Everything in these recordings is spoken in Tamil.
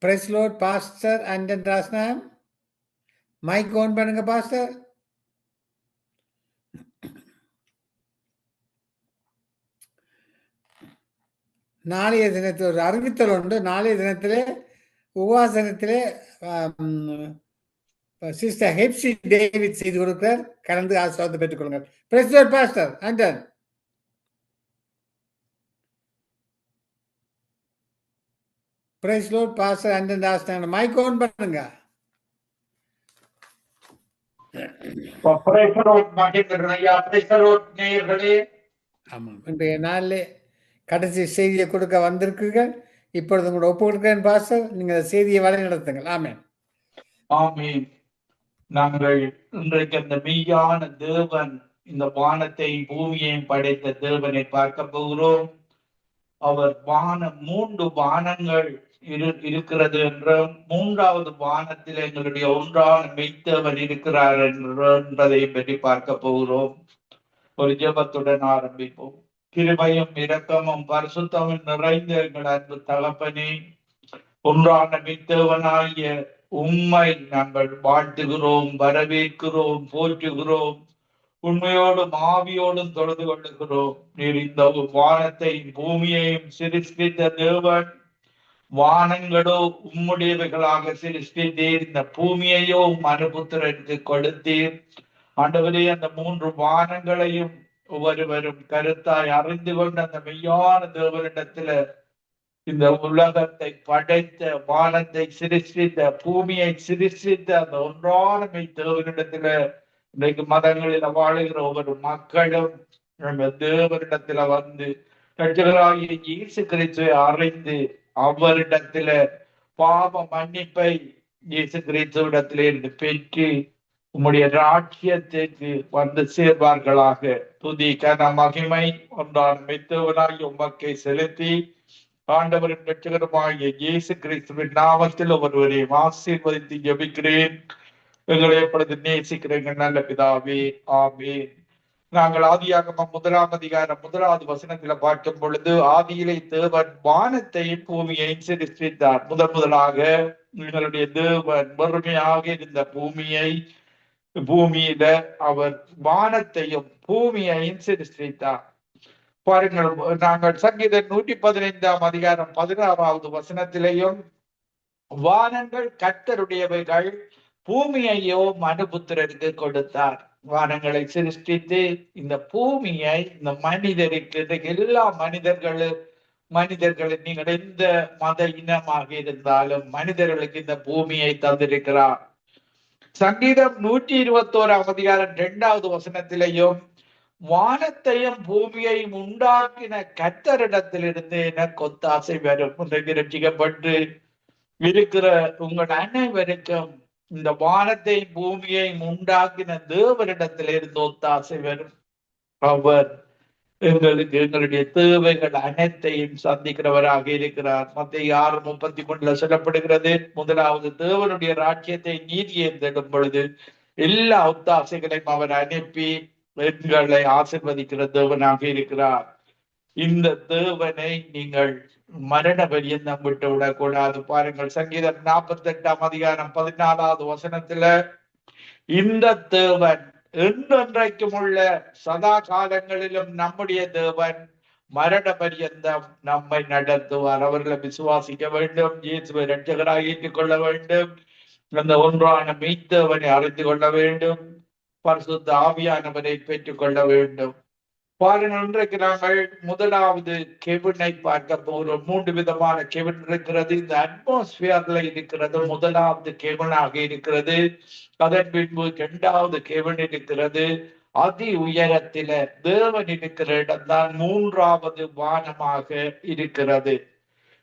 Praise Lord, Pastor Anton Rasnam. Mic on பண்ணுங்க பாஸ்டர். நாளைய தினத்தில் ஒரு அறிவித்தல் உண்டு. நாளைய தினத்திலே உபாசனத்திலே சிஸ்டர் ஹெப்சி டேவிட் செய்து கொடுக்கிறார். கலந்து ஆசீர்வாதத்தை பெற்றுக் கொள்ளுங்கள். Praise Lord pastor Anton. Praise Lord pastor Anton ராஸ்தாங்க. மைக் ஆன் பண்ணுங்க. ஆமாம், இன்றைய நாளிலே கடைசி செய்தியை கொடுக்க வந்திருக்கீர்கள். இப்பொழுது உங்களோட ஒப்பு கொடுக்கிறேன் பாஸ்டர். நீங்கள் செய்தியை வழி நடத்துங்கள். ஆமென். ஆமென். நாங்கள் இன்றைக்கு அந்த மெய்யான தேவன், இந்த வானத்தை பூமியையும் படைத்த தேவனை பார்க்க போகிறோம். அவர் மூன்று வானங்கள் இருக்கிறது என்றும், மூன்றாவது வானத்தில் எங்களுடைய ஒன்றான மெய்த்தேவன் இருக்கிறார் என்பதை பற்றி பார்க்க போகிறோம். ஒரு ஜெபத்துடன் ஆரம்பிப்போம். கிருபையும் இரக்கமும் பரிசுத்தமும் நிறைந்த எங்கள் அன்பு தகப்பனே, ஒன்றான மெய்த்தேவனாகிய உம்மை நாங்கள் வாழ்த்துகிறோம், வரவேற்கிறோம், போற்றுகிறோம், உண்மையோடும் ஆவியோடும் தொழுது கொள்ளுகிறோம். நீர் இந்த வானத்தை பூமியையும் சிருஷ்டித்த தேவன். வானங்களோ உம்முடையவைகளாக சிருஷ்டித்தீர், இந்த பூமியையோ மனுபுத்திரனுக்கு கொடுத்தீர். ஆண்டவரே, அந்த மூன்று வானங்களையும் ஒவ்வொருவரும் கருத்தாய் அறிந்து கொண்ட அந்த மெய்யான தேவனிடத்துல இந்த உலகத்தை படைத்த, வானத்தை சிருஷ்டித்த, பூமியை சிருஷ்டித்த அந்த ஒன்றான மெய் தேவனிடத்துல இன்றைக்கு மதங்களில வாழுகிற ஒவ்வொரு மக்களும் நம்ம தேவனிடத்துல வந்து ரட்சகராகிய இயேசு கிறிஸ்துவை அறிந்து அவரிடத்துல பாவ மன்னிப்பை இயேசு கிறிஸ்துவிடத்திலே இருந்து பெற்று உம்முடைய ராஜ்யத்திற்கு வந்து சேர்வார்களாக. துதி கன மகிமை ஒன்றான மெய்த்தேவனாகிய உமக்கை செலுத்தி ஆண்டவரின் ரட்சகருமாகிய இயேசு கிறிஸ்துவின் நாமத்தில் ஒருவரையும் ஆசீர்வதித்து ஜெபிக்கிறேன். எங்களை எப்பொழுது நேசிக்கிறீங்க நல்ல பிதாவே, ஆமென். நாங்கள் ஆதியாகமம் 1ஆம் அதிகாரம் 1வது வசனத்துல பார்க்கும் பொழுது, ஆதியிலே தேவன் வானத்தையும் பூமியையும் சிருஷ்டித்தார். முதலாக எங்களுடைய தேவன் வறுமையாக இருந்த பூமியில அவர் வானத்தையும் பூமியையும் சிருஷ்டித்தார். பாருங்கள், நாங்கள் சங்கீதம் 115ஆம் அதிகாரம் 16வது வசனத்திலேயும், வானங்கள் கர்த்தருடையவைகள், பூமியையோ மனுபுத்திரருக்கு கொடுத்தார். வானங்களை சிருஷ்டித்து இந்த பூமியை இந்த மனிதருக்கு, எல்லா மனிதர்களும் நீங்கள் எந்த மத இனமாக இருந்தாலும் மனிதர்களுக்கு இந்த பூமியை தந்திருக்கிறார். சங்கீதம் 121ஆம் அதிகாரம் 2வது வசனத்திலேயும், வானத்தையும் பூமியையும் உண்டாக்கின கர்த்தரிடத்திலிருந்து எனக்கு ஒத்தாசை வரும். ரட்சிக்கப்பட்டு இருக்கிற உங்கள் அனைவருக்கும் இந்த வானத்தையும் பூமியையும் உண்டாக்கின தேவனிடத்திலிருந்து ஒத்தாசை வரும். அவர் எங்களுடைய தேவைகள் அனைத்தையும் சந்திக்கிறவராக இருக்கிறார். மத்தேயு 6:33 சொல்லப்படுகிறது, முதலாவது தேவனுடைய ராஜ்யத்தை நீதியை தேடும் பொழுது எல்லா ஒத்தாசைகளையும் அவர் அனுப்பி எங்களை ஆசீர்வதிக்கிற தேவனாக இருக்கிறார். இந்த தேவனை நீங்கள் மரண பரியந்தம் விட்டு விடக்கூடாது. பாருங்கள், சங்கீதம் 48ஆம் அதிகாரம் 14வது வசனத்துல, இந்த தேவன் என்றென்றைக்கும் உள்ள சதா காலங்களிலும் நம்முடைய தேவன் மரண பரியந்தம் நம்மை நடத்துவார். அவர்களை விசுவாசிக்க வேண்டும், இயேசுவை இரட்சகராக ஏற்றுக்கொள்ள வேண்டும், அந்த ஒன்றான மெய்த்தேவனை அறிந்து கொள்ள வேண்டும், பரிசுத்த ஆவியானவரை பெற்றுக் கொள்ள வேண்டும். பாருங்கள், இன்றைக்கு நாங்கள் முதலாவது கெவினை பார்க்க போகிறோம். 3 விதமான கெவின் இருக்கிறது. இந்த அட்மாஸ்பியர்ல இருக்கிறது முதலாவது கெவினாக இருக்கிறது. அதன் பின்பு 2வது கெவின் இருக்கிறது. அதி உயரத்தில தேவன் இருக்கிற இடம்தான் 3வது வானமாக இருக்கிறது.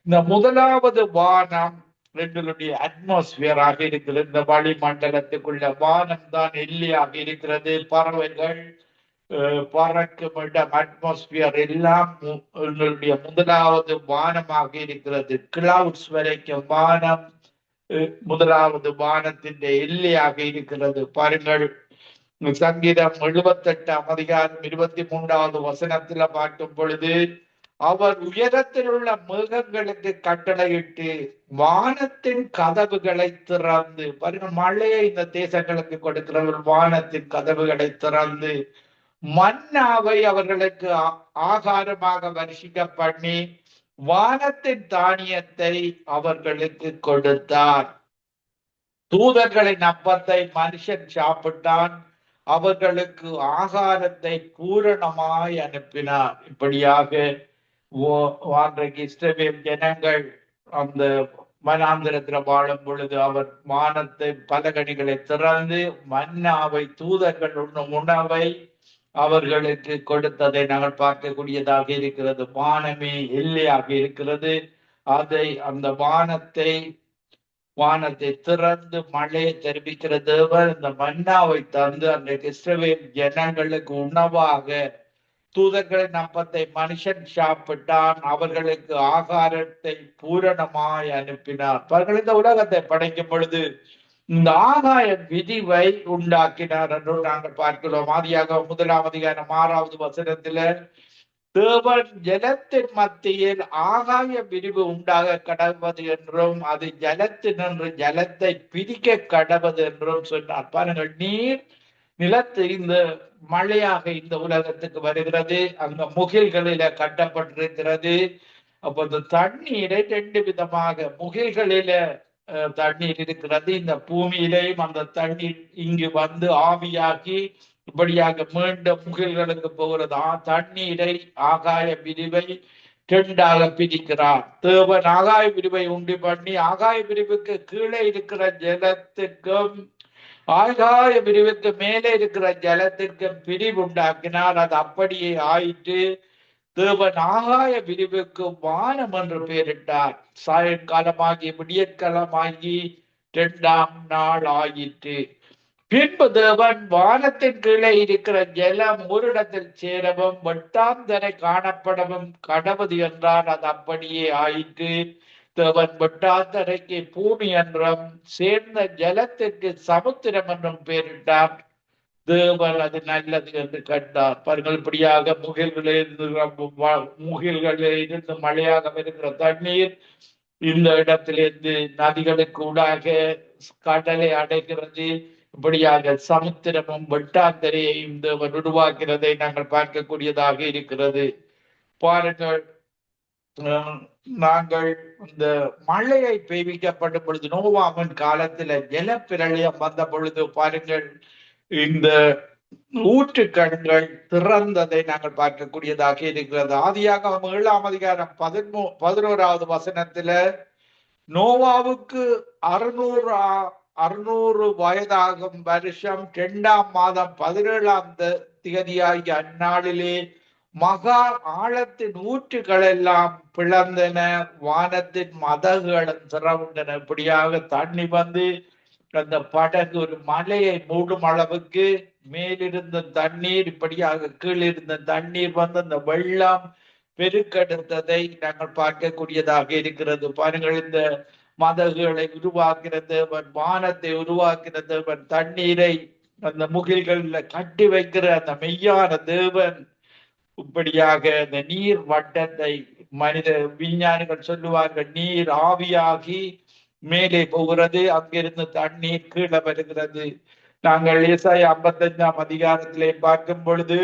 இந்த முதலாவது வானம் எங்களுடைய அட்மாஸ்பியராக இருக்கிறது. இந்த வளிமண்டலத்துக்குள்ள வானம் தான் எல்லையாக இருக்கிறது. பறவைகள் பறக்கும் இடம், அட்மாஸ்பியர் எல்லாம் எங்களுடைய முதலாவது வானமாக இருக்கிறது. கிளவுட்ஸ் வரைக்கும் வானம் முதலாவது வானத்தின் எல்லையாக இருக்கிறது. பாருங்கள், சங்கீதம் 78ஆம் அதிகாரம் 23வது வசனத்துல பார்க்கும் பொழுது, அவர் உயரத்தில் உள்ள மேகங்களுக்கு கட்டளையிட்டு வானத்தின் கதவுகளை திறந்து, பாருங்க, மழையை இந்த தேசங்களுக்கு கொடுக்கிறவர் வானத்தின் கதவுகளை திறந்து மன்னாவை அவர்களுக்கு ஆகாரமாக வருஷிக்க பண்ணி வானத்தின் தானியத்தை அவர்களுக்கு கொடுத்தார். தூதர்களின் அப்பத்தை மனுஷன் சாப்பிட்டான், அவர்களுக்கு ஆகாரத்தை பூரணமாய் அனுப்பினார். இப்படியாக அன்றைக்கு இஸ்ரவேல் ஜனங்கள் அந்த வனாந்திரத்தில் வாழும் பொழுது அவர் வானத்தை பலகணிகளை திறந்து மன்னாவை, தூதர்கள் உண்ணும் உணவை அவர்களுக்கு கொடுத்ததை நாங்கள் பார்க்கக்கூடியதாக இருக்கிறது. வானமே எல்லையாக இருக்கிறது. அதை அந்த வானத்தை திறந்து மழையை தெரிவிக்கிற தேவன் இந்த மன்னாவை தந்து அந்த இஸ்ரவேல் ஜனங்களுக்கு உணவாக தூதர்களின் அப்பத்தை மனுஷன் சாப்பிட்டான், அவர்களுக்கு ஆகாரத்தை பூரணமாய் அனுப்பினார். அவர்கள் இந்த உலகத்தை படைக்கும் பொழுது இந்த ஆகாய விதிவை உண்டாக்கினார் என்று நாங்கள் பார்க்கிறோம். ஆதியாக 1ஆம் அதிகாரம் 6வது வசனத்தில தேவன் ஜலத்தின் மத்தியில் ஆகாய விரிவு உண்டாக கடவது என்றும் அது ஜலத்தினின்று ஜலத்தை பிரிக்க கடவது என்றும் சொன்னார். பாருங்கள், நீர் நிலத்து இந்த மழையாக இந்த உலகத்துக்கு வருகிறது. அங்க முகில்களில கட்டப்பட்டிருக்கிறது. அப்போ இந்த தண்ணீரை 2 விதமாக, முகில்களில தண்ணீர் இருக்கிறது, இந்த பூமியிலேயும் அந்த தண்ணீர் இங்கு வந்து ஆவியாகி இப்படியாக மீண்டும் முகில்களுக்கு போகிறது. தண்ணீரை ஆகாய விரிவை 2ஆக பிரிக்கிறார். தேவன் ஆகாய விரிவை உண்டு பண்ணி ஆகாய விரிவுக்கு கீழே இருக்கிற ஜலத்திற்கும் ஆகாய விரிவுக்கு மேலே இருக்கிற ஜலத்திற்கும் பிரிவு உண்டாக்கினார். அது அப்படியே ஆயிற்று. தேவன் ஆகாய விரிவுக்கு வானம் என்று பெயரிட்டார். சாயங்காலமாகி விடியற்காலமாகி 2ஆம் நாள் ஆயிற்று. பின்பு தேவன் வானத்தின் கீழே இருக்கிற ஜலம் ஒரு இடத்தில் சேரவும் வெட்டாந்தரை காணப்படவும் கடவுது என்றார். அது அப்படியே ஆயிற்று. தேவன் வெட்டாந்தரைக்கு பூமி என்றும் சேர்ந்த ஜலத்திற்கு சமுத்திரம் என்றும் பெயரிட்டார். தேவன் அது நல்லது என்று கண்டார். பாருங்கள், இப்படியாக முகில்களிலிருந்து மழையாக இருக்கிற தண்ணீர் இந்த இடத்திலிருந்து நதிகளுக்கு ஊடாக கடலை அடைகிறது. இப்படியாக சமுத்திரமும் வெட்டாந்தரையையும் தேவன் உருவாக்கிறதை நாங்கள் பார்க்கக்கூடியதாக இருக்கிறது. பாருங்கள், நாங்கள் இந்த மழையை பெய்விக்கப்படும் பொழுது நோவாவின் காலத்துல ஜலப்பிரளயம் வந்த பொழுது பாருங்கள், இந்த ஊற்றுக்கண்கள் திறந்ததை நாங்கள் பார்க்கக்கூடியதாக இருக்கிறது. ஆதியாகமம் 7ஆம் அதிகாரம் 11வது வசனத்துல நோவாவுக்கு 600 வயதாகும் வருஷம் 2ஆம் மாதம் 17ஆம் திகதியாகிய அந்நாளிலே மகா ஆழத்தின் ஊற்றுகள் எல்லாம் பிளந்தன, வானத்தின் மதகுகளும் திறவுண்டன. இப்படியாக தண்ணி வந்து அந்த படகு ஒரு மலையை மூடும் அளவுக்கு மேலிருந்த தண்ணீர் இப்படியாக கீழிருந்த தண்ணீர் வந்து அந்த வெள்ளம் பெருக்கெடுத்ததை நாங்கள் பார்க்கக்கூடியதாக இருக்கிறது. பாருங்கள், இந்த மதகுகளை உருவாக்கிறது வானத்தை உருவாக்கிற தேவன், தண்ணீரை அந்த முகில்கள்ல கட்டி வைக்கிற அந்த மெய்யான தேவன் இப்படியாக இந்த நீர் வட்டத்தை மனித விஞ்ஞானிகள் சொல்லுவார்கள், நீர் ஆவியாகி மேலே போகிறது, அங்கிருந்து தண்ணீர் கீழே வருகிறது. நாங்கள் ஏசாயா 55ஆம் அதிகாரத்திலே பார்க்கும் பொழுது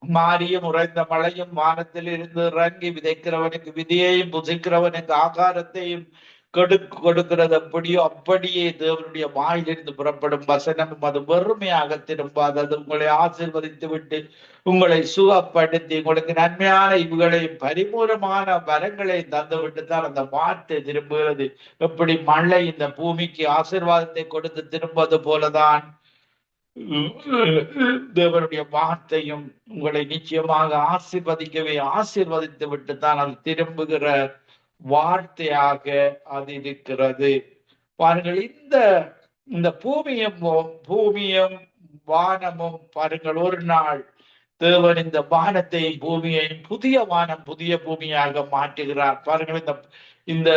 மாறியும் உறைந்த மழையும் வானத்தில் இருந்து இறங்கி விதைக்கிறவனுக்கு விதையையும் புசிக்கிறவனுக்கு ஆகாரத்தையும் கொடுக்கிறது அப்படியோ அப்படியே தேவனுடைய வாயிலிருந்து புறப்படும் வசனமும் அது வெறுமையாக திரும்பாது. அது உங்களை ஆசீர்வதித்து விட்டு உங்களை சுகப்படுத்தி உங்களுக்கு நன்மையான இவுகளையும் பரிபூரமான வரங்களை தந்துவிட்டு தான் அந்த வார்த்தை திரும்புகிறது. எப்படி மழை இந்த பூமிக்கு ஆசீர்வாதத்தை கொடுத்து திரும்புவது போலதான் தேவனுடைய வார்த்தையும் உங்களை நிச்சயமாக ஆசீர்வதித்து விட்டு தான் அது திரும்புகிற வார்த்தையாக அது இருக்கிறது. பாருங்கள், இந்த பூமியும் வானமும் பாருங்கள், ஒரு நாள் தேவன் இந்த வானத்தையும் பூமியையும் புதிய வானம் புதிய பூமியாக மாற்றுகிறார். பாருங்கள், இந்த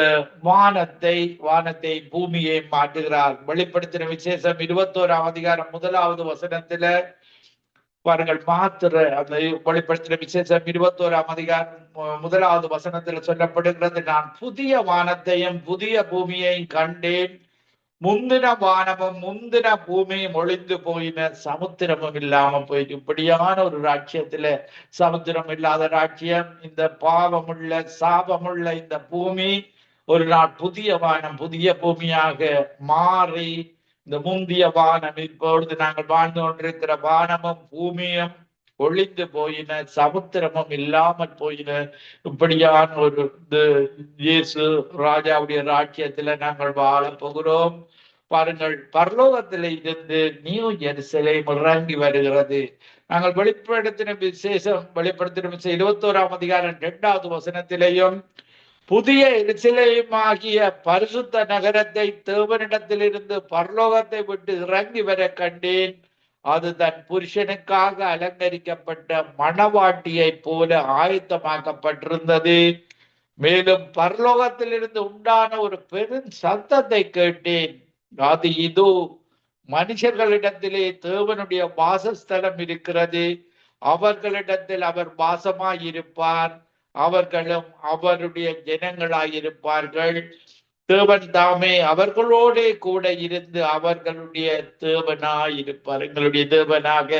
வானத்தை பூமியை மாற்றுகிறார். வெளிப்படுத்தின விசேஷம் 21ஆம் அதிகாரம் 1வது வசனத்துல பாருங்கள், மாத்திர அந்த வெளிப்படுத்தின விசேஷம் 21ஆம் அதிகாரம் 1வது வசனத்தில் சொல்லப்படுகிறது, நான் புதிய வானத்தையும் புதிய பூமியையும் கண்டேன், முந்தின வானமும் முந்தின பூமியும் ஒளிந்து போயின, சமுத்திரமும் இல்லாம போயிட்டு. இப்படியான ஒரு ராஜ்யத்துல, சமுத்திரம் இல்லாத ராஜ்யம், இந்த பாவமுள்ள சாபமுள்ள இந்த பூமி ஒரு நாள் புதிய வானம் புதிய பூமியாக மாறி, இந்த முந்திய வானம், இப்பொழுது நாங்கள் வாழ்ந்து கொண்டிருக்கிற வானமும் பூமியும் ஒளிந்து போயின, சமுத்திரமும் இல்லாமல் போயின. இப்படியான ஒரு இயேசு ராஜாவுடைய ராஜ்யத்துல நாங்கள் வாழ போகிறோம். பாருங்கள், பரலோகத்தில இருந்து நியூ எருசலேம் இறங்கி வருகிறது. நாங்கள் வெளிப்படுத்தின விசேஷம் 21ஆம் அதிகாரம் 2வது வசனத்திலேயும், புதிய எருசலேமாகிய பரிசுத்த நகரத்தை தேவனிடத்திலிருந்து பரலோகத்தை விட்டு இறங்கி வர கண்டேன், அது தன் புருஷனுக்காக அலங்கரிக்கப்பட்ட மணவாட்டியை போல ஆயத்தமாக்கப்பட்டிருந்தது. மேலும் பரலோகத்திலிருந்து உண்டான ஒரு பெரும் சத்தத்தை கேட்டேன், அது இதோ, மனுஷர்களிடத்திலே தேவனுடைய வாசஸ்தலம் இருக்கிறது, அவர்களிடத்தில் அவர் வாசமாயிருப்பார், அவர்களும் அவருடைய ஜனங்களாயிருப்பார்கள். தேவன் தாமே அவர்களோடே கூட இருந்து அவர்களுடைய தேவனாயிருப்பார். எங்களுடைய தேவனாக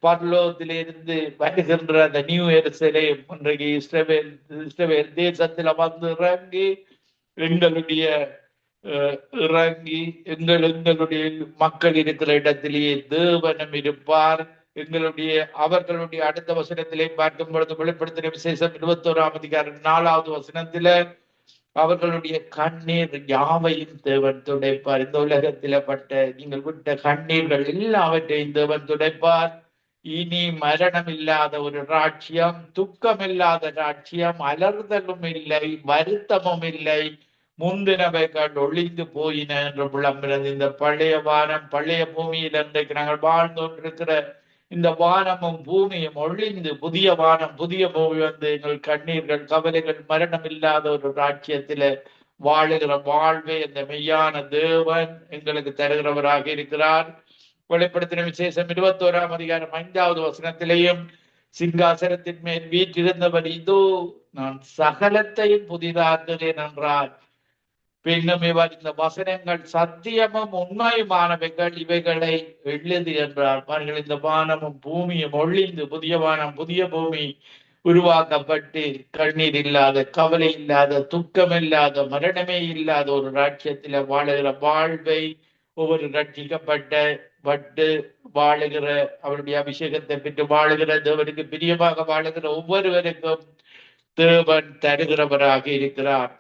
பரலோகத்திலிருந்து வருகின்ற அந்த நியூ எருசலேம் இன்றைக்கு இஸ்ரவேல் தேசத்துல வந்து இறங்கி எங்களுடைய மக்கள் இருக்கிற இடத்திலேயே தேவனும் இருப்பார். அவர்களுடைய அடுத்த வசனத்திலே பார்க்கும் பொழுது, வெளிப்படுத்தின விசேஷம் 21ஆம் அதிகாரம் 4வது வசனத்தில, அவர்களுடைய கண்ணீர் யாவையும் தேவன் துடைப்பார். இந்த உலகத்தில பட்ட நீங்கள் விட்ட கண்ணீர்கள் எல்லாவற்றையும் தேவன் துடைப்பார். இனி மரணம் இல்லாத ஒரு ராட்சியம், துக்கம் இல்லாத ராட்சியம், அலறுதலும் இல்லை, வருத்தமும் இல்லை, முந்தினவைகள் ஒளிந்து போயின என்று விளம்புகிறது. இந்த பழைய வானம் பழைய பூமியில் இன்றைக்கு நாங்கள் வாழ்ந்து கொண்டிருக்கிற இந்த வானமும் பூமியும் ஒளிந்து புதிய வானம் புதிய பூமி வந்து எங்கள் கண்ணீர்கள் கவலைகள் மரணம் இல்லாத ஒரு ராஜ்யத்தில வாழுகிற வாழ்வை அந்த மெய்யான தேவன் எங்களுக்கு தருகிறவராக இருக்கிறார். வெளிப்படுத்தின விசேஷம் 21ஆம் அதிகாரம் 5வது வசனத்திலேயும், சிங்காசனத்தின் மேல் வீற்றிருந்தவர் இதோ, நான் சகலத்தையும் புதிதாக்குகிறேன் என்றார். பின்னும் இவர் இந்த வசனங்கள் சத்தியமும் உண்மையுமானவைகள், இவைகளை எழுது என்றார். பாருங்கள், இந்த வானமும் பூமியும் ஒளிந்து புதிய வானம் புதிய பூமி உருவாக்கப்பட்டு கண்ணீர் இல்லாத, கவலை இல்லாத, துக்கம் இல்லாத, மரணமே இல்லாத ஒரு ராஜ்யத்தில வாழுகிற வாழ்வை ஒவ்வொரு ரட்சிக்கப்பட்டு வாழுகிற, அவருடைய அபிஷேகத்தை பெற்று வாழுகிற, தேவனுக்கு பிரியமாக வாழுகிற ஒவ்வொருவருக்கும் தேவன் தருகிறவராக இருக்கிறார்.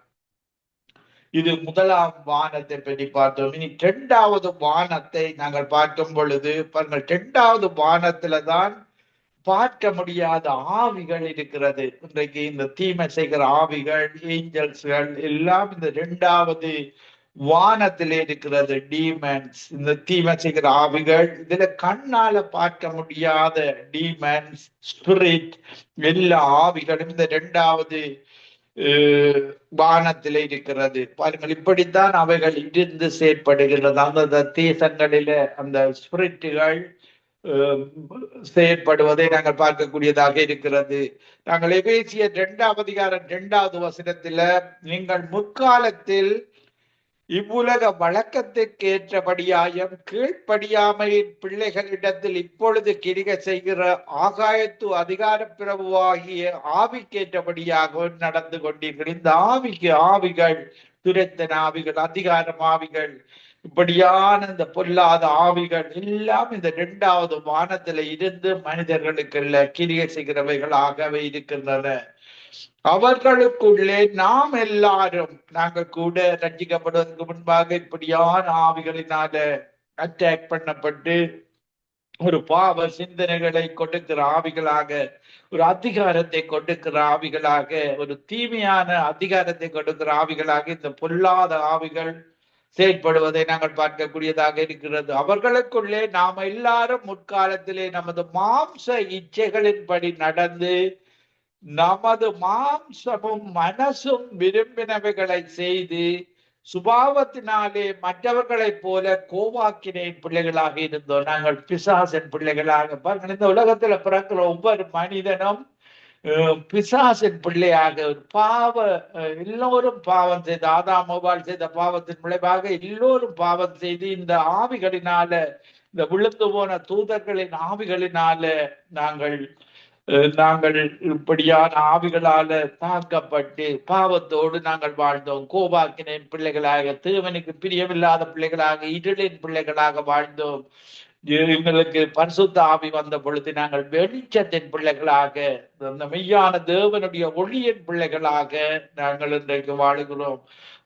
இது முதலாம் வானத்தை பற்றி பார்த்தோம். இனி 2வது வானத்தை நாங்கள் பார்க்கும் பொழுது பாருங்கள், 2வது வானத்துல தான் பார்க்க முடியாத ஆவிகள் இருக்கிறது. இன்றைக்கு இந்த தீமை செய்கிற ஆவிகள், ஏஞ்சல்ஸ்கள் எல்லாம் இந்த 2வது வானத்திலே இருக்கிறது. டீமன்ஸ், இந்த தீமை செய்கிற ஆவிகள், இதுல கண்ணால பார்க்க முடியாத டீமன்ஸ், ஸ்பிரிட், எல்லா ஆவிகளும் இந்த 2வது வானத்தில இருக்கிறது. பாருங்கள், இப்படித்தான் அவைகள் இருந்து செயற்படுகிறது. அந்த தேசங்களில அந்த ஸ்பிரிட்டுகள் செயற்படுவதை நாங்கள் பார்க்கக்கூடியதாக இருக்கிறது. நாங்கள் எபேசியர் 2ஆம் அதிகாரம் 2வது வசனத்தில, நீங்கள் முற்காலத்தில் இவ்வுலக வழக்கத்திற்கு ஏற்றபடியாயும் கீழ்ப்படியாமையின் பிள்ளைகளிடத்தில் இப்பொழுது கிரிகை செய்கிற ஆகாயத்து அதிகார பிரபுவாகிய ஆவிக்கேற்றபடியாக நடந்து கொண்டீர்கள். இந்த ஆவிகள் துரைத்தன ஆவிகள், அதிகாரம் ஆவிகள், இப்படியான இந்த பொல்லாத ஆவிகள் எல்லாம் இந்த 2வது வானத்தில இருந்து மனிதர்களுக்குள்ள கிரிகை செய்கிறவைகளாகவே இருக்கின்றன. அவர்களுக்குள்ளே நாம் எல்லாரும், நாங்கள் கூட ரட்சிக்கப்படுவதற்கு முன்பாக இப்படியான ஆவிகளினால அட்டாக் பண்ணப்பட்டு ஒரு பாவ சிந்தனைகளை கொடுக்கிற ஆவிகளாக, ஒரு அதிகாரத்தை கொடுக்கிற ஆவிகளாக, ஒரு தீமையான அதிகாரத்தை கொடுக்கிற ஆவிகளாக இந்த பொல்லாத ஆவிகள் செயல்படுவதை நாங்கள் பார்க்கக்கூடியதாக இருக்கிறது. அவர்களுக்குள்ளே நாம் எல்லாரும் முற்காலத்திலே நமது மாம்ச இச்சைகளின்படி நடந்து நமது மாம்சமும் மனசும் விரும்பினவைகளை செய்து சுபாவத்தினாலே மற்றவர்களைப் போல கோவாக்கினை பிள்ளைகளாக இருந்தோம். நாங்கள் பிசாசின் பிள்ளைகளாக. பாருங்கள், இந்த உலகத்துல பிறக்கிற ஒவ்வொரு மனிதனும் பிசாசின் பிள்ளையாக ஒரு எல்லோரும் பாவம் செய்து, ஆதாம் ஏவாள் செய்த பாவத்தின் விளைவாக எல்லோரும் பாவம் செய்து இந்த ஆவிகளினால, இந்த விழுந்து போன தூதர்களின் ஆவிகளினால நாங்கள் நாங்கள் இப்படியான ஆவிகளால தாக்கப்பட்டு பாவத்தோடு நாங்கள் வாழ்ந்தோம். கோபாக்கினின் பிள்ளைகளாக, தேவனுக்கு பிரியமில்லாத பிள்ளைகளாக, இருளின் பிள்ளைகளாக வாழ்ந்தோம். எங்களுக்கு பரிசுத்த ஆவி வந்த பொழுது நாங்கள் வெளிச்சத்தின் பிள்ளைகளாக, அந்த மெய்யான தேவனுடைய ஒளியின் பிள்ளைகளாக நாங்கள் இன்றைக்கு வாழுகிறோம்.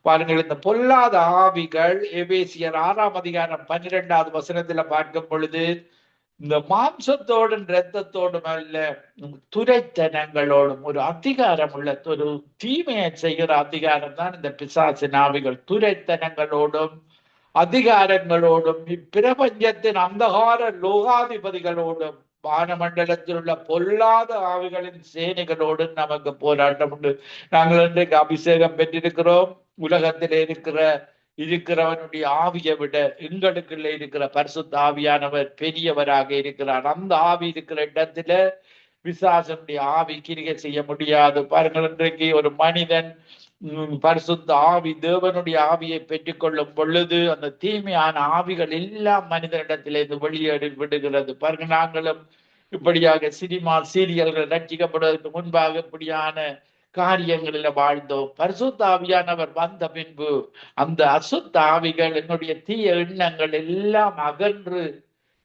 பாருங்கள், இந்த பொல்லாத ஆவிகள் எபேசியர் 6ஆம் அதிகாரம் 12வது வசனத்துல பார்க்கும் பொழுது, இந்த மாம்சத்தோடும் இரத்தத்தோடும் அல்ல, துரைத்தனங்களோடும், ஒரு அதிகாரம் உள்ள ஒரு தீமையை செய்கிற அதிகாரம் தான் இந்த பிசாசின் ஆவிகள். துரைத்தனங்களோடும் அதிகாரங்களோடும் இப்பிரபஞ்சத்தின் அந்தகார லோகாதிபதிகளோடும் வானமண்டலத்தில் உள்ள பொல்லாத ஆவிகளின் சேனைகளோடும் நமக்கு போராட்டம் உண்டு. நாங்கள் இன்றைக்கு அபிஷேகம் பெற்றிருக்கிறோம். உலகத்தில் இருக்கிறவனுடைய ஆவியை விட எங்களுக்குள்ள இருக்கிற பரிசுத்த ஆவியானவர் பெரியவராக இருக்கிறார். அந்த ஆவி இருக்கிற இடத்துல பிசாசனுடைய ஆவி கிரியை செய்ய முடியாது. பாருங்கள், இன்றைக்கு ஒரு மனிதன் பரிசுத்த ஆவி, தேவனுடைய ஆவியை பெற்றுக்கொள்ளும் பொழுது அந்த தீமையான ஆவிகள் எல்லாம் மனிதனிடத்திலிருந்து வெளியேறி விடுகிறது. பாருங்க, நாங்களும் இப்படியாக சினிமா சீரியல்கள் ரட்சிக்கப்படுவதற்கு முன்பாக இப்படியான காரியங்களில வாழ்ந்தோம். பரிசுத்த ஆவியானவர் வந்த பின்பு அந்த அசுத்த ஆவிகள், என்னுடைய தீய எண்ணங்கள் எல்லாம் அகன்று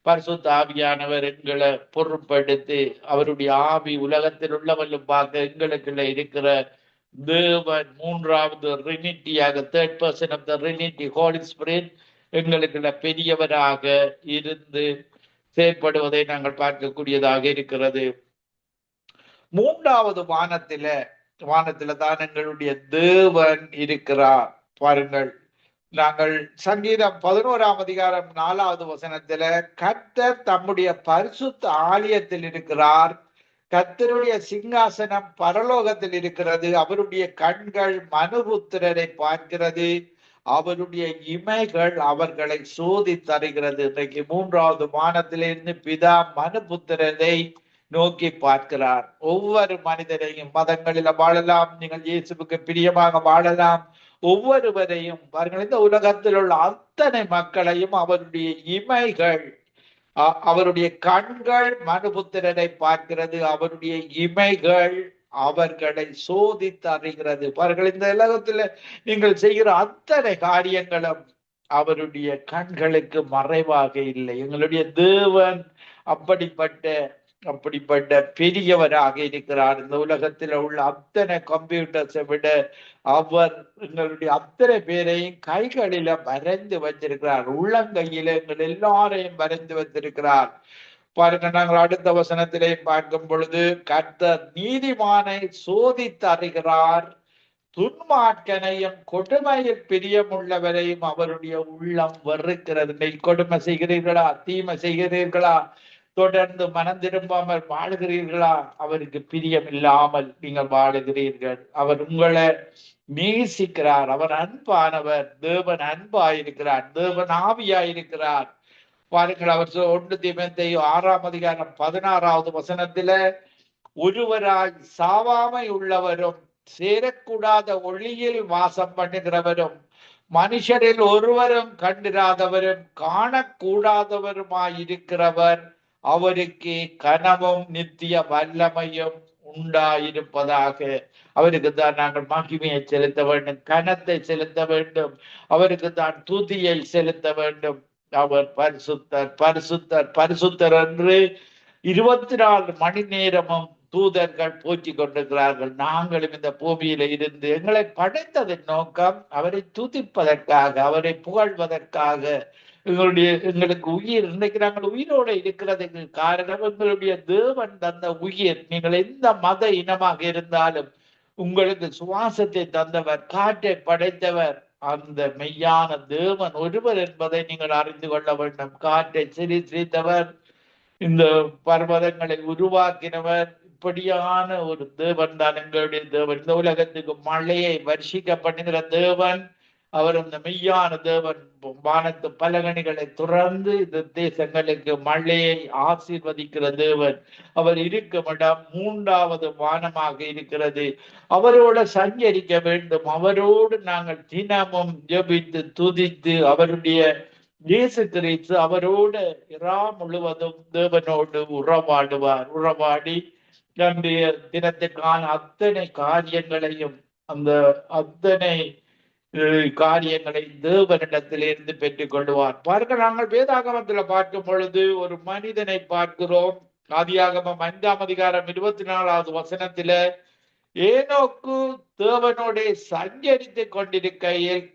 பரிசுத்த ஆவியானவர் எங்களை பொருட்படுத்தி அவருடைய ஆவி உலகத்தில் உள்ளவர்களும் பார்க்க எங்களுக்குள்ள இருக்கிற தேவன் மூன்றாவது ரினிட்டியாக, third person of the Trinity, Holy Spirit எங்களுக்குள்ள பெரியவராக இருந்து செயற்படுவதை நாங்கள் பார்க்கக்கூடியதாக இருக்கிறது. மூன்றாவது வானத்தில தான் எங்களுடைய தேவன் இருக்கிறார். பாருங்கள், நாங்கள் சங்கீதம் 11ஆம் அதிகாரம் 4வது வசனத்துல, கர்த்தர் தம்முடைய பரிசுத்த ஆலயத்தில் இருக்கிறார், கர்த்தருடைய சிங்காசனம் பரலோகத்தில் இருக்கிறது, அவருடைய கண்கள் மனுபுத்திரரை பார்க்கிறது, அவருடைய இமைகள் அவர்களை சோதி தருகிறது. இன்றைக்கு மூன்றாவது வானத்திலிருந்து பிதா மனுபுத்திரரை நோக்கி பார்க்கிறார். ஒவ்வொரு மனிதரையும், மதங்களில வாழலாம், நீங்கள் இயேசுவுக்கு பிரியமாக வாழலாம், ஒவ்வொருவரையும் பாருங்கள், இந்த உலகத்தில் உள்ள அத்தனை மக்களையும் அவருடைய இமைகள், அவருடைய கண்கள் மனுபுத்திரரை பார்க்கிறது, அவருடைய இமைகள் அவர்களை சோதித்து அறிகிறது. பாருங்கள், இந்த உலகத்துல நீங்கள் செய்கிற அத்தனை காரியங்களும் அவருடைய கண்களுக்கு மறைவாக இல்லை. எங்களுடைய தேவன் அப்படிப்பட்ட பெரியவராக இருக்கிறார். இந்த உலகத்தில் உள்ள அத்தனை கம்ப்யூட்டர்ஸை விட அவர் எங்களுடைய அத்தனை பேரையும் கைகளில வரைந்து வச்சிருக்கிறார், உள்ளங்கையில எங்கள் எல்லாரையும் வரைந்து வைத்திருக்கிறார். பாருங்க, நாங்கள் அடுத்த வசனத்திலே பார்க்கும் பொழுது, கர்த்தர் நீதிமானை சோதித்து அறிகிறார், துன்மார்க்கனையும் கொடுமையில் பிரியமுள்ளவரையும் அவருடைய உள்ளம் வெறுக்கிறது. கொடுமை செய்கிறீர்களா? தீமை செய்கிறீர்களா? தொடர்ந்து மனம் திரும்பாமல் வாழுகிறீர்களா? அவருக்கு பிரியம் இல்லாமல் நீங்கள் வாழுகிறீர்கள். அவர் உங்களை நேசிக்கிறார். அவர் அன்பானவர். தேவன் அன்பாயிருக்கிறார், தேவன் ஆவியாயிருக்கிறார். பாருங்கள், அவர் 1 தீமோத்தேயு 6ஆம் அதிகாரம் 16வது வசனத்தில, ஒருவராய் சாவாமை உள்ளவரும் சேரக்கூடாத ஒளியில் வாசம் பண்ணுகிறவரும் மனுஷரில் ஒருவரும் கண்டிராதவரும் காணக்கூடாதவருமாயிருக்கிறவர் அவருக்கு கனமும் நித்திய வல்லமையும் உண்டாயிருப்பதாக. அவருக்கு தான் நாங்கள் மகிமையை செலுத்த வேண்டும், கனத்தை செலுத்த வேண்டும், அவருக்கு தான் துதியை செலுத்த வேண்டும். அவர் பரிசுத்தர், பரிசுத்தர், பரிசுத்தர் என்று 24 மணி நேரமும் தூதர்கள் போற்றி கொண்டிருக்கிறார்கள். நாங்களும் இந்த பூமியில இருந்து எங்களை படைத்ததன் நோக்கம் அவரை துதிப்பதற்காக, அவரை புகழ்வதற்காக. எங்களுக்கு உயிர், இன்னைக்கு நாங்கள் உயிரோடு இருக்கிறதுக்கு காரணம் எங்களுடைய தேவன் தந்த உயிர். நீங்கள் எந்த மத இனமாக இருந்தாலும் உங்களுக்கு சுவாசத்தை தந்தவர், காற்றை படைத்தவர் அந்த மெய்யான தேவன் ஒருவர் என்பதை நீங்கள் அறிந்து கொள்ள வேண்டும். காற்றை சிரித்தவர், இந்த பர்வதங்களை உருவாக்கினவர், இப்படியான ஒரு தேவன் தான் எங்களுடைய தேவன். இந்த உலகத்துக்கு மழையை வர்ஷிக்க பண்ணுகிற தேவன் அவர் அந்த மெய்யான தேவன் வானத்து பலகணிகளை துறந்து இந்த தேசங்களுக்கு மழையை ஆசீர்வதிக்கிற தேவன். அவர் இருக்கும் இடம் மூன்றாவது வானமாக இருக்கிறது. அவரோட சஞ்சரிக்க வேண்டும். அவரோடு நாங்கள் தினமும் ஜெபித்து துதித்து அவருடைய இயேசு கிறிஸ்து அவரோடு இரா முழுவதும் தேவனோடு உறவாடி நம்முடைய தினத்துக்கான அத்தனை காரியங்களையும் அந்த அத்தனை காரியங்களை தேவனிடத்திலிருந்து பெற்றுக் கொள்வார். பாருங்கள், நாங்கள் வேதாகமத்தில் பார்க்கும் பொழுது ஒரு மனிதனை பார்க்கிறோம். ஆதியாகமம் 5ஆம் அதிகாரம் 24வது வசனத்தில ஏனோக்கு தேவனோட சஞ்சரித்துக் கொண்டிருக்கையில்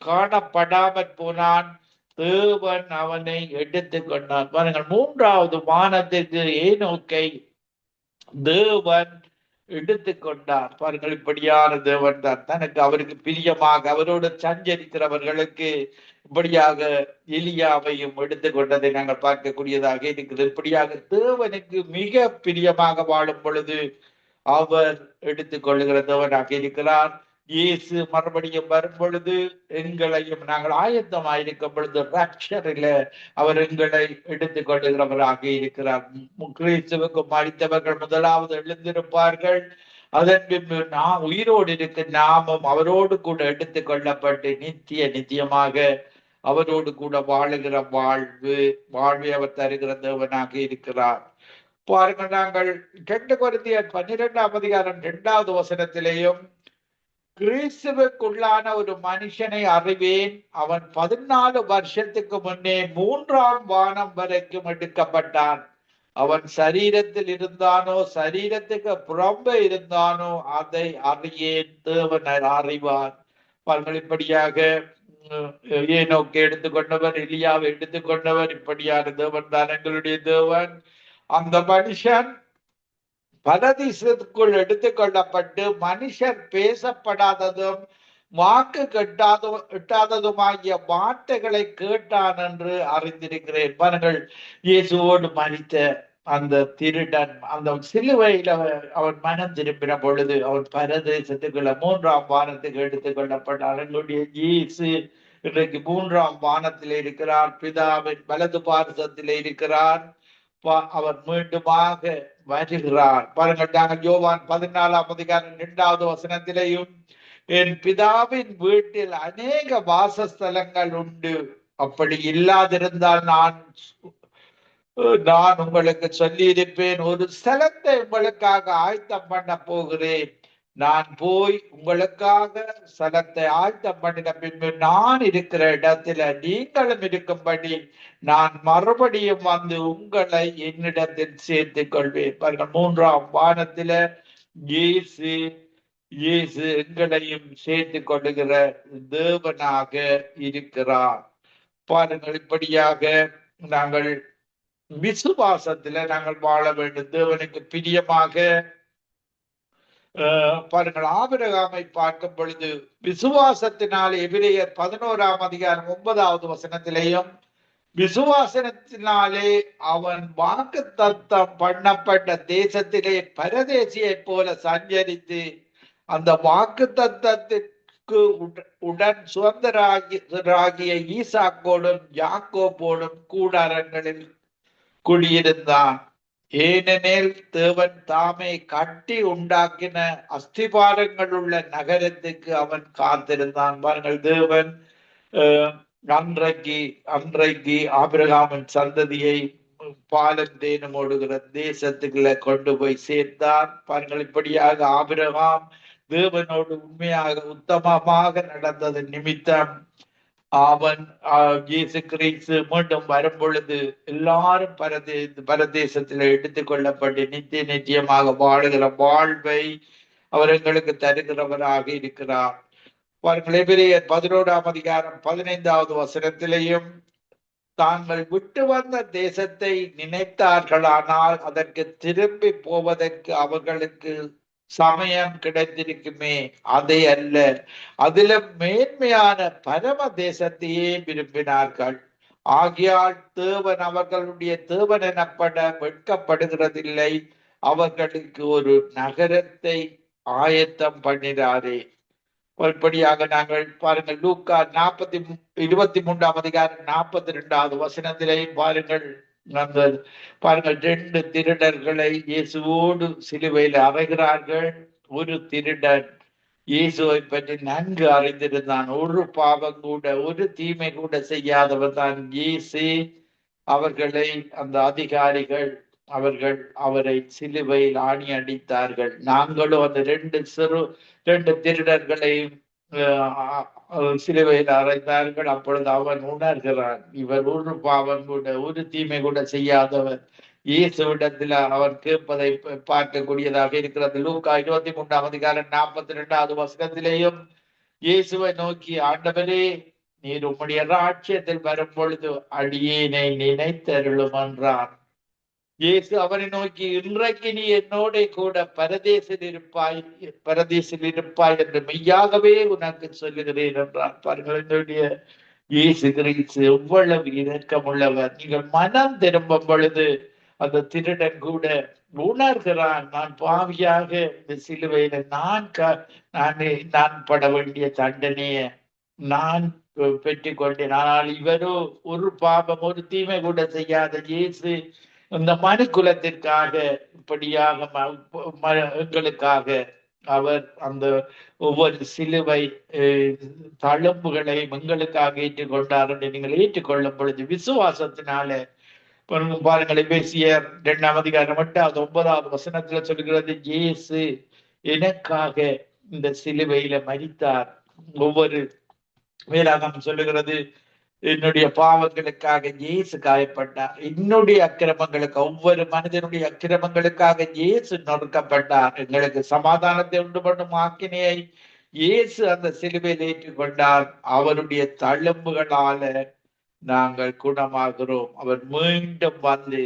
காணப்படாமற் போனான். தேவன் அவனை எடுத்துக் கொண்டான். பாருங்கள், மூன்றாவது வானத்திற்கு ஏனோக்கை தேவன் எடுத்துக் கொண்டார். பாருங்கள், இப்படியான தேவன் தான் தனக்கு அவருக்கு பிரியமாக அவரோடு சஞ்சரிக்கிறவர்களுக்கு இப்படியாக எலியாவையும் எடுத்துக் கொண்டதை நாங்கள் பார்க்கக்கூடியதாக இருக்கிறது. இப்படியாக தேவனுக்கு மிக பிரியமாக வாழும் பொழுது அவர் எடுத்துக் கொள்ளுகிற தேவனாக இருக்கிறார். இயேசு மறுபடியும் வரும் பொழுது எங்களையும் நாங்கள் ஆயத்தமாயிருக்கும் பொழுது ராப்சரில அவர் எங்களை எடுத்துக் கொள்ளுகிறவராக இருக்கிறார். கிறிஸ்துவுக்கு மரித்தவர்கள் முதலாவது எழுந்திருப்பார்கள். அதன் பின்பு நாம் உயிரோடு இருக்க நாமும் அவரோடு கூட எடுத்துக் கொள்ளப்பட்டு நித்தியமாக அவரோடு கூட வாழுகிற வாழ்வை அவர் தருகிற தேவனாக இருக்கிறார். பாருங்கள், நாங்கள் 2 கொரிந்தியர் 12ஆம் அதிகாரம் 2வது வசனத்திலேயும் கிறிஸ்துவுக்குள்ளான ஒரு மனுஷனை அறிவேன், அவன் 14 வருஷத்துக்கு முன்னே 3ஆம் வானம் வரைக்கும் எடுக்கப்பட்டான். அவன் சரீரத்தில் இருந்தானோ சரீரத்துக்கு புறம்பே இருந்தானோ அதை அறியேன், தேவன் அறிவார். பல்களிப்படியாக ஏனோக்கை எடுத்துக்கொண்டவர், எலியாவை எடுத்துக்கொண்டவர், இப்படியான தேவன் தான் எங்களுடைய தேவன். அந்த மனுஷன் பரதீசத்துக்குள் எடுத்துக் கொள்ளப்பட்டு மனுஷர் பேசப்படாததும் வாக்கு எட்டாததுமாகிய வார்த்தைகளை கேட்டான் என்று அறிந்திருக்கிறேன். பாருங்கள், இயேசுவோடு மரித்த அந்த திருடன் அந்த சிலுவையில அவன் மனம் திரும்பின பொழுது அவன் பரதேசத்துக்குள்ள 3ஆம் வானத்துக்கு எடுத்துக் கொள்ளப்பட்டான். எங்களுடைய இயேசு இன்றைக்கு 3ஆம் வானத்திலே இருக்கிறார், பிதாவின் வலது பார்சத்திலே இருக்கிறார். அவர் மீண்டுமாக வருகிறார். பாருங்கள், நாங்கள் யோவான் 14ஆம் அதிகாரம் 2வது வசனத்திலேயும் என் பிதாவின் வீட்டில் அநேக வாசஸ்தலங்கள் உண்டு, அப்படி இல்லாதிருந்தால் நான் உங்களுக்கு சொல்லி இருப்பேன், ஒரு ஸ்தலத்தை உங்களுக்காக ஆயத்தம் பண்ண போகிறேன். நான் போய் உங்களுக்காக ஸ்தலத்தை ஆயத்தம் பண்ணின பின்பு நான் இருக்கிற இடத்துல நீங்களும் இருக்கும்படி நான் மறுபடியும் வந்து உங்களை என்னிடத்தில் சேர்த்துக் கொள்வேன். பாருங்கள், 3ஆம் வானத்தில இயேசு எங்களையும் சேர்த்துக் கொள்ளுகிற தேவனாக இருக்கிறார். பாருங்கள், இப்படியாக நாங்கள் விசுவாசத்துல நாங்கள் வாழ வேண்டும், தேவனுக்கு பிரியமாக. பாருங்கள், ஆபிரகாமை பார்க்கும் பொழுது விசுவாசத்தினால் எபிரேயர் 11ஆம் அதிகாரம் 9வது வசனத்திலேயும் விசுவாசத்தினாலே அவன் வாக்கு தத்தம் பண்ணப்பட்ட தேசத்திலே பரதேசியை போல சஞ்சரித்து அந்த வாக்கு தத்தத்திற்கு உடன் சுதந்திராகிய ஈசாக்கோடும் யாக்கோபோடும் கூடாரங்களில் குடியிருந்தான். ஏனெனில் தேவன் தாமே கட்டி உண்டாக்கின அஸ்திபாரங்கள் உள்ள நகரத்துக்கு அவன் காத்திருந்தான். பாருங்கள், தேவன் அன்றைக்கு ஆபிரகாமின் சந்ததியை பாலும் தேனும் ஓடுகிற தேசத்துக்குள்ள கொண்டு போய் சேர்த்தான். பாருங்கள், இப்படியாக ஆபிரகாம் தேவனோடு உண்மையாக உத்தமமாக நடந்தது நிமித்தம் அவன் இயேசு கிறிஸ்து மீண்டும் வரும் பொழுது எல்லாரும் பரதேசத்தில் எடுத்துக் கொள்ளப்பட்டு நித்தியமாக வாழுகிற வாழ்வை அவர் எங்களுக்கு தருகிறவராக இருக்கிறார். எபிரேயர் 11ஆம் அதிகாரம் 15வது வசனத்திலேயும் தாங்கள் விட்டு வந்த தேசத்தை நினைத்தார்களானால் அதற்கு திரும்பி போவதற்கு அவர்களுக்கு சமயம் கிடைத்திருக்குமே, அதை அல்ல, அதில மேன்மையான பரம தேசத்தையே விரும்பினார்கள். ஆகையால் தேவன் அவர்களுடைய தேவன் எனப்பட வெட்கப்படுகிறதில்லை, அவர்களுக்கு ஒரு நகரத்தை ஆயத்தம் பண்ணினாரே. இப்படியாக நாங்கள் பாருங்கள் லூக்கா 23ஆம் அதிகாரம் 42வது வசனத்திலேயும் பாருங்கள், அந்த பாருங்கள் 2 திருடர்களை இயேசுவோடு சிலுவையில் அறைகிறார்கள். ஒரு திருடன் இயேசுவை பற்றி நன்கு அறிந்திருந்தான். ஒரு பாவம் கூட, ஒரு தீமை கூட செய்யாதவர் தான் இயேசு. அவர்களை அந்த அதிகாரிகள் அவரை சிலுவையில் ஆணி அடித்தார்கள். நாங்களும் அந்த 2 திருடர்களையும் சிலுவையில் அறைந்தார்கள். அப்பொழுது அவன் உணர்கிறான், இவர் ஒரு பாவம் கூட, ஒரு தீமை கூட செய்யாதவர். இயேசுவிடத்தில் அவன் கேட்பதை பார்க்கக்கூடியதாக இருக்கிறது. லூக்கா 23ஆம் அதிகாரம் 42வது வசனத்திலேயும் இயேசுவை நோக்கி, ஆண்டவரே, நீர் உம்முடைய ராஜ்யத்தில் வரும் பொழுது அடியேனை நினைத்தருளும் என்றார். இயேசு அவரை நோக்கி, இன்றைக்கு நீ என்னோட கூட பரதேசில் இருப்பாய் என்று மெய்யாகவே உனக்கு சொல்லுகிறேன் என்றார். பாருங்கள், என்னுடைய இயேசு கிறிஸ்து எவ்வளவு இரக்கமுள்ளவர். நீங்கள் மனம் திரும்பும் பொழுது அந்த திருடன் கூட உணர்கிறான், நான் பாவியாக இந்த சிலுவையில நான் பட வேண்டிய தண்டனையை நான் பெற்றுக் கொண்டேன். ஆனால் இவரோ ஒரு பாவம், ஒரு தீமை கூட செய்யாத இயேசு இந்த மனு குலத்திற்காக இப்படியாக எங்களுக்காக அவர் அந்த ஒவ்வொரு சிலுவை தழும்புகளை எங்களுக்காக ஏற்றுக்கொண்டார் என்று நீங்கள் ஏற்றுக்கொள்ளும் பொழுது விசுவாசத்தினால பாருங்கள், எபேசியர் 2ஆம் அதிகாரம் 8வது 9வது வசனத்துல சொல்கிறது, இயேசு எனக்காக இந்த சிலுவையில மரித்தார். ஒவ்வொரு வேதாகம் சொல்லுகிறது, என்னுடைய பாவங்களுக்காக இயேசு காயப்பட்டார். என்னுடைய அக்கிரமங்களுக்கு, ஒவ்வொரு மனிதனுடைய அக்கிரமங்களுக்காக இயேசு நொறுக்கப்பட்டார். எங்களுக்கு சமாதானத்தை உண்டு பண்ணும் ஆக்கினையை இயேசு அந்த சிலுவையில் ஏற்றுக்கொண்டார். அவருடைய தழும்புகளால நாங்கள் குணமாகிறோம். அவர் மீண்டும் வந்து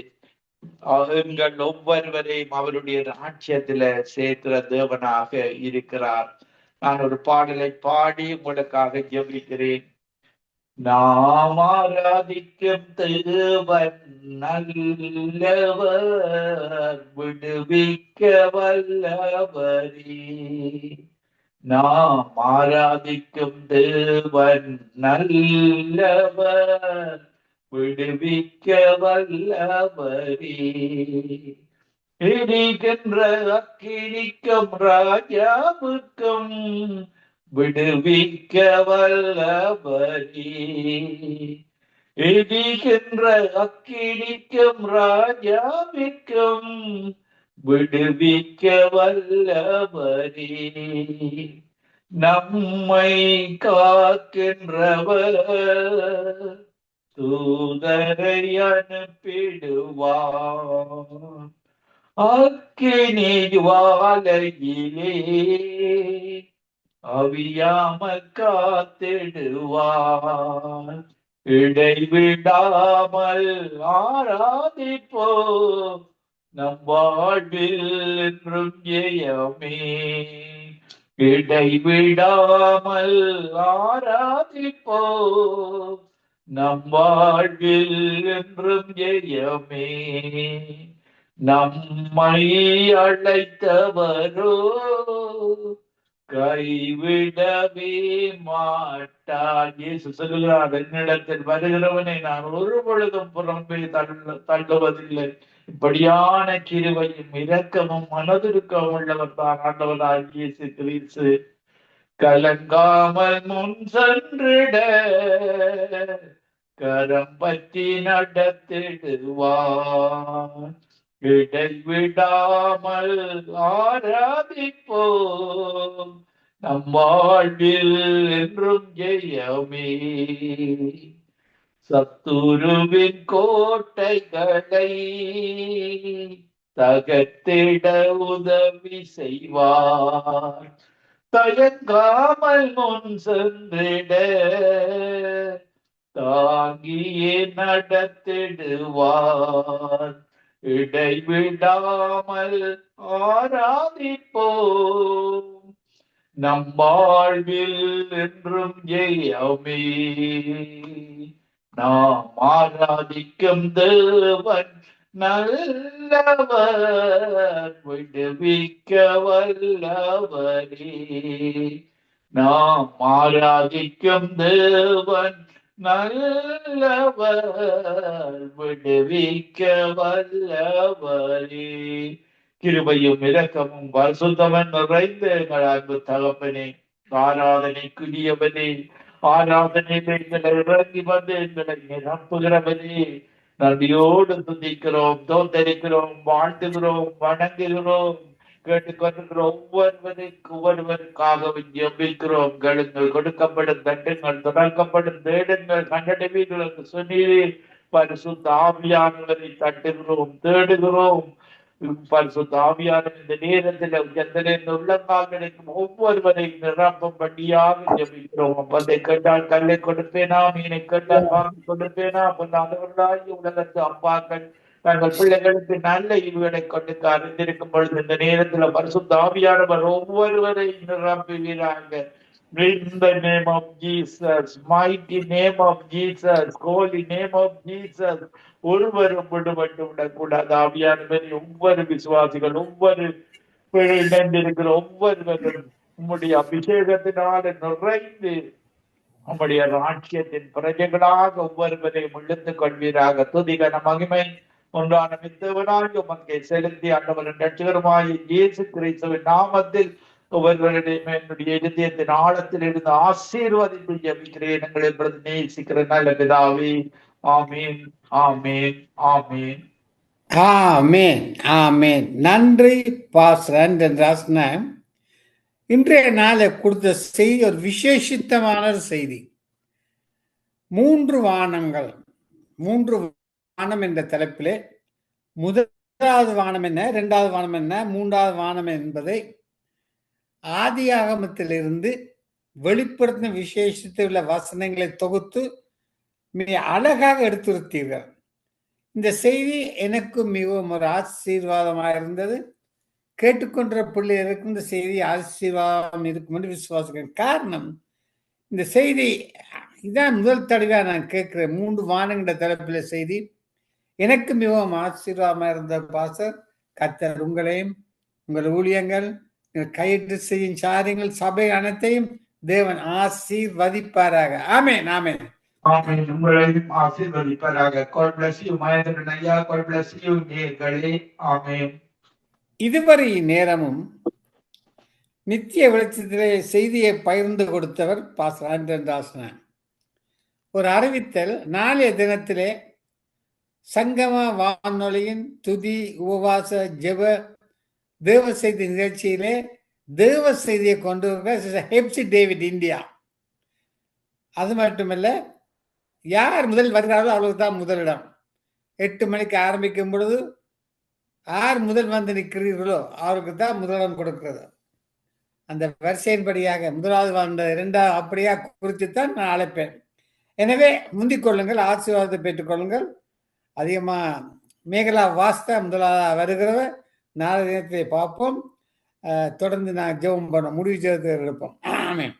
எங்கள் ஒவ்வொருவரையும் அவருடைய ராஜ்யத்துல சேர்க்கிற தேவனாக இருக்கிறார். நான் ஒரு பாடலை பாடி உங்களுக்காக ஜெபிக்கிறேன். நாம் ஆராதிக்கும் தேவன் நல்லவர், விடுவிக்க வல்லவரே. நாம் ஆராதிக்கும் தேவன் நல்லவர், விடுவிக்க வல்லவரே. எரிகின்ற அக்கினிக்கும் ராஜாவுக்கும் விடுவிக்க வல்லவரே. எரிகின்ற அக்கினிக்கும் ராஜாவிற்கும் விடுவிக்க வல்லவரே. நம்மை காக்கின்றவர் தூதரை அனுப்பிடுவார். அக்கினி ஜுவாலையிலே அவியாமல் காத்திடுவார். இடைவிடாமல் ஆராதிப்போம், நம் வாழ்வில் என்றும் ஜெயமே. இடைவிடாமல் ஆராதிப்போம், நம் வாழ்வில் என்றும் ஜெயமே. நம்மை அழைத்தவரோ கைவிடவே மாட்டார். இயேசு சொல்லுகிறார், என்னிடத்தில் வருகிறவனை நான் ஒரு பொழுதும் புறம்பே தள்ளுவதில்லை. இப்படியான கிருபையும் இரக்கமும் மனதிருக்கவும் உள்ளவர் தான் ஆண்டவராய் இயேசு கிறிஸ்து. கலங்காமல் முன் சென்றிட கரம் பற்றி நடத்திடுவார். இடைவிடாமல் ஆராதிப்போம், நம் வாழ்வில் என்றும் ஜெயமே. சத்துருவின் கோட்டைகளை தகர்த்திட உதவி செய்வார். தயங்காமல் முன் சென்றிட தாங்கியே நடத்திடுவார். இடைவிடாமல் ஆராதிப்போம், நம் வாழ்வில் என்றும் ஜெயமே. நாம் ஆராதிக்கும் தேவன் நல்லவர், விடுவிக்க வல்லவரே. நாம் ஆராதிக்கும் தேவன் நல்லவர், விடுவிக்க வல்லவரே. கிருபையும் இரக்கமும் பரிசுத்தமும் நிறைந்த எங்கள் அன்பு தகப்பனே, ஆராதனைக்குரியவனே, ஆராதனையில் எங்களை இறங்கி வந்து எங்களை நிரப்புகிறவனே, நன்றியோடு துதிக்கிறோம், தோத்தரிக்கிறோம், வாழ்த்துகிறோம், வணங்குகிறோம். கேட்டுக்கொண்டிருக்கிற ஒவ்வொருவருக்காகவும் ஜெபிக்கிறோம். கேளுங்கள், கொடுக்கப்படும், தட்டுங்கள், திறக்கப்படும், தேடுங்கள், கண்டடைவீர்கள் என்று சொன்னீரே. பரிசுத்த ஆவியானவரை தட்டுகிறோம், தேடுகிறோம். பரிசுத்த ஆவியானவர் இந்த நேரத்தில் எந்தெந்த உள்ளங்கால் கிடைக்கும் ஒவ்வொருவரை நிரப்பும்படியாக ஜெபிக்கிறோம். அப்பத்தை கேட்டால் கல்லை கொடுப்பேனா, மீனை கேட்டால் வாங்கி கொடுப்பேனா, அப்ப உலகத்து அப்பாக்கள் தங்கள் பிள்ளைகளுக்கு நல்ல ஈவுகளை கொண்டு அறிந்திருக்கும் பொழுது இந்த நேரத்துல பரிசுத்த ஆவியானவர் ஒவ்வொருவரை நிரப்புவீராக. In the name of Jesus, mighty name of Jesus, holy name of Jesus. ஒருவரும் விடுபட்டு விடக்கூடாது. ஆவியானவர் ஒவ்வொரு விசுவாசிகள், ஒவ்வொரு இணைந்திருக்கிற ஒவ்வொருவரும் உம்முடைய அபிஷேகத்தினால நிறைந்து உம்முடைய ராஜ்யத்தின் பிரஜைகளாக ஒவ்வொருவரையும் இழுத்துக் கொள்வீராக. துதிகன மகிமை ஒன்றான மித்தவனாய் உமக்கை செலுத்தி ஆண்டவரின் ரட்சகருமாய் இயேசு கிறிஸ்துவின் நாமத்தில் ஒவ்வொருவருடையும் என்னுடைய இதயத்தின் ஆழத்தில் இருந்து ஆசீர்வதித்து ஜெபிக்கிறேன். எங்களை நேசிக்கிற நல்ல பிதாவே. ஆமீன், ஆமீன், ஆமீன். ஆமேன், ஆமேன். நன்றி பாஸ்டர். இன்றைய நாளை கொடுத்த செய்தி ஒரு விசேஷித்தமான செய்தி. 3 வானங்கள், 3 வானம் என்ற தலைப்பிலே முதலாவது வானம் என்ன, 2வது வானம் என்ன, 3வது வானம் என்பதை ஆதியாகமத்திலிருந்து வெளிப்படுத்தின விசேஷத்தில் உள்ள வசனங்களை தொகுத்து மிக அழகாக எடுத்துரைத்தீர்கள். இந்த செய்தி எனக்கு மிகவும் ஒரு ஆசீர்வாதமாக இருந்தது. கேட்டுக்கொண்ட பிள்ளைகளுக்கும் இந்த செய்தி ஆசீர்வாதம் இருக்கும் என்று விசுவாசிக்கிறேன். காரணம், இந்த செய்தி இதான் முதல் தடவையாக நான் கேட்கிறேன். 3 வானங்கிற தலைப்பில் செய்தி எனக்கு மிகவும் ஆசீர்வாதமாக இருந்த பாஸ்டர். கர்த்தர் உங்களையும், உங்கள் ஊழியங்கள், கையிட்டு செய்யும் சாரியங்கள், சபை அனைத்தையும் தேவன் ஆசீர்வதிப்பாராக. ஆமேன், ஆமேன். ஆமென். உங்களையும் ஆசீர்வதிப்பாராக. God bless you, மகேந்திரன் ஐயா. God bless you, நேயர்களே. ஆமென். இதுவரை நேரமும் நித்திய வெளிச்சத்திலே செய்தியை பகிர்ந்து கொடுத்தவர் பாஸ்டர் ஆண்டன் தாசன். ஒரு அறிவித்தல், நாளைய தினத்திலே சங்கம வானொலியின் துதி, உபவாச, ஜெப, தேவ செய்தி நிகழ்ச்சியிலே தேவ செய்தியை கொண்டு ஹெப்சி டேவிட் இந்தியா. அது மட்டுமல்ல, யார் முதல் வருகிறாரோ அவர்களுக்கு தான் முதலிடம். 8 மணிக்கு ஆரம்பிக்கும் பொழுது யார் முதல் வந்து நிற்கிறீர்களோ அவருக்கு தான் முதலிடம் கொடுக்கிறது. அந்த வரிசையின்படியாக முதலாவது வந்த 2வது அப்படியா குறித்துத்தான் நான் அழைப்பேன். எனவே முந்திக் கொள்ளுங்கள், ஆசீர்வாதத்தை பெற்றுக்கொள்ளுங்கள். அதிகமாக மேகலா வாஸ்தா முதலாவது வருகிறவர். நாளை தினத்தை பார்ப்போம். தொடர்ந்து நான் ஜெபம் பண்ண முடிவு செய்து இருப்போம். ஆமென்.